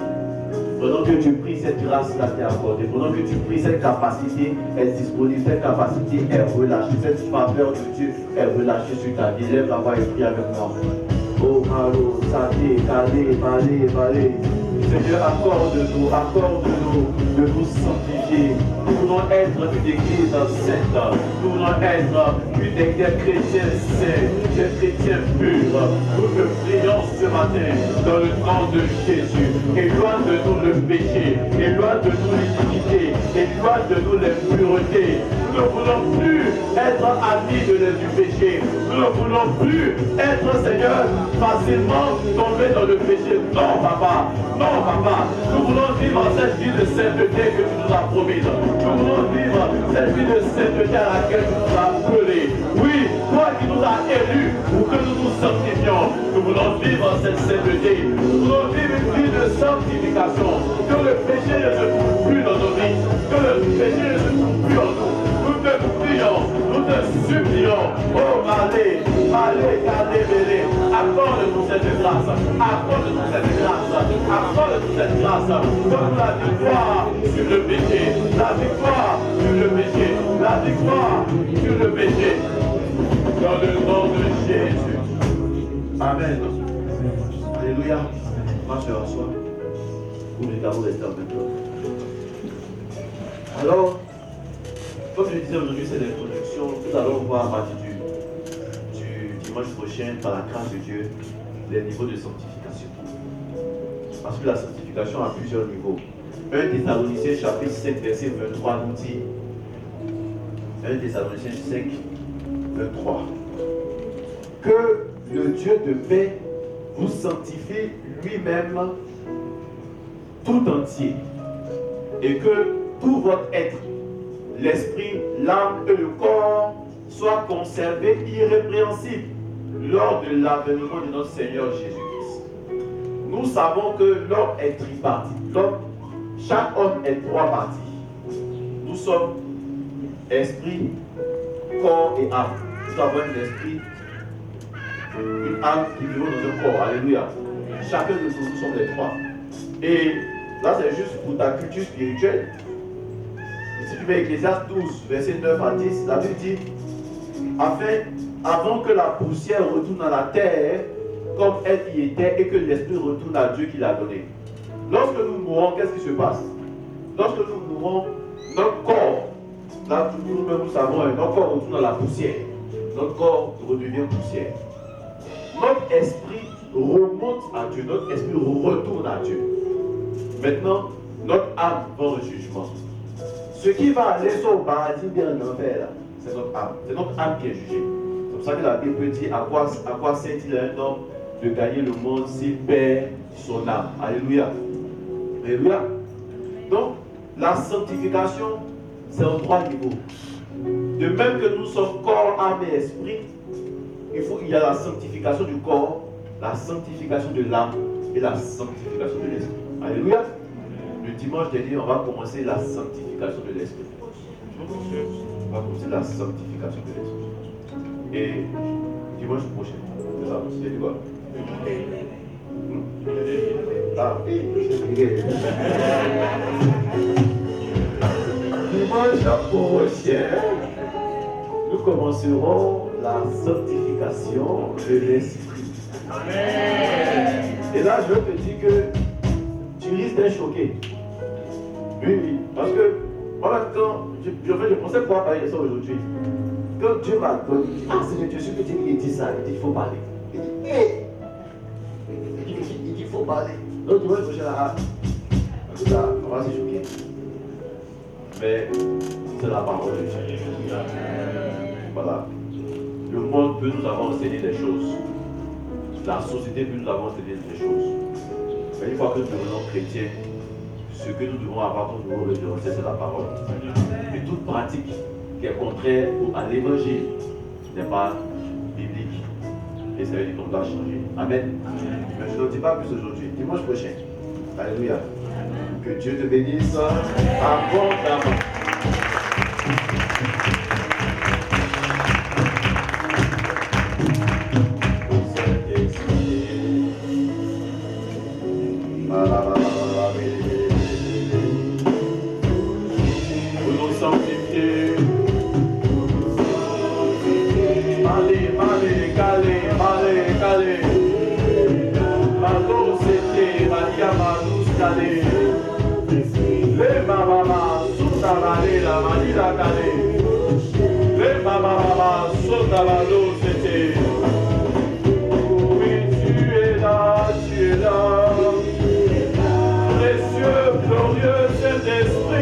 cette grâce-là t'est accordée. Pendant que tu pries, cette capacité est disponible, cette capacité est relâchée, cette faveur de Dieu est relâchée sur ta vie. Lève la voix et prie avec moi. Oh, Malo, Sati, Kali, Bali. Seigneur, accorde-nous de nous sanctifier. Nous voulons être une église sainte. Nous voulons être des chrétiens saints, des chrétiens purs. Nous te prions ce matin dans le nom de Jésus. Éloigne de nous le péché, éloigne de nous l'iniquité, éloigne de nous l'impureté. Nous ne voulons plus être amis du péché. Nous ne voulons plus être, Seigneur, facilement tomber dans le péché. Non, papa. Non, papa. Nous voulons vivre cette vie de sainteté que tu nous as promise. Nous voulons vivre cette vie de sainteté à laquelle tu nous as appelés. Oui, toi qui nous as élus pour que nous nous sanctifions. Nous voulons vivre cette sainteté. Nous voulons vivre une vie de sanctification. Que le péché ne se trouve plus dans nos vies. Que le péché ne se trouve plus en nous. Nous te prions, nous te supplions. Oh, allez, allez, accorde-nous cette grâce. Accorde-nous cette grâce. Accorde-nous cette grâce. Donne la victoire sur le péché. La victoire sur le péché. La victoire sur le péché. Dans le nom de Jésus. Amen. Alléluia. Marche en soi. Pour les garçons rester en même temps. Alors, comme je le disais aujourd'hui, c'est l'introduction. Nous allons voir à partir du dimanche prochain, par la grâce de Dieu, les niveaux de sanctification. Parce que la sanctification a plusieurs niveaux. 1 Thessaloniciens chapitre 5, verset 23 nous dit, 1 Thessaloniciens 5, 23, que le Dieu de paix vous sanctifie lui-même tout entier, et que tout votre être, l'esprit, l'âme et le corps soient conservés irrépréhensibles lors de l'avènement de notre Seigneur Jésus-Christ. Nous savons que l'homme est tripartite. Chaque homme est trois parties. Nous sommes esprit, corps et âme. Nous avons un esprit, une âme qui vit dans un corps. Alléluia. Chacun de nous sommes les trois. Et là, c'est juste pour ta culture spirituelle. Et si tu mets Ecclésiaste 12, verset 9 à 10, la Bible dit, avant que la poussière retourne à la terre, comme elle y était, et que l'esprit retourne à Dieu qui l'a donné. Lorsque nous mourons, qu'est-ce qui se passe? Lorsque nous mourons, notre corps, là, nous-mêmes nous savons, notre corps retourne à la poussière. Notre corps redevient poussière. Notre esprit remonte à Dieu, notre esprit retourne à Dieu. Maintenant, notre âme va au jugement. Ce qui va aller soit au paradis, bien en enfer, c'est notre âme. C'est notre âme qui est jugée. C'est pour ça que la Bible dit à quoi sert-il à un homme de gagner le monde s'il perd son âme. Alléluia. Alléluia. Donc, la sanctification, c'est en trois niveaux. De même que nous sommes corps, âme et esprit, il y a la sanctification du corps, la sanctification de l'âme et la sanctification de l'esprit. Alléluia. Le dimanche dernier, on va commencer la sanctification de l'esprit. On va commencer la sanctification de l'esprit. Et dimanche prochain, c'est ça, c'est quoi? Ah, dimanche prochain, nous commencerons la sanctification de l'esprit. Amen. Et là, je te dis que tu risques d'être choqué. Oui, parce que voilà, quand je pensais pouvoir parler de ça aujourd'hui. Quand Dieu m'a donné, il dit, ah, c'est Dieu, ce que tu dis, il dit ça, il dit, il faut parler. Il dit, hé! Il dit, il faut parler. Donc, dimanche prochain, là, en tout cas, on va se choquer. Mais c'est la parole de Dieu. Voilà. Le monde peut nous avoir enseigné des choses. La société peut nous avoir enseigné des choses. Mais une fois que nous devenons chrétiens, ce que nous devons avoir comme nouveau référentiel, c'est la parole. Et toute pratique qui est contraire à l'évangile n'est pas biblique. Et ça veut dire qu'on doit changer. Amen. Mais je ne dis pas plus aujourd'hui. Dimanche prochain. Alléluia. Que Dieu te bénisse abondamment. Le baba baba sota la luz.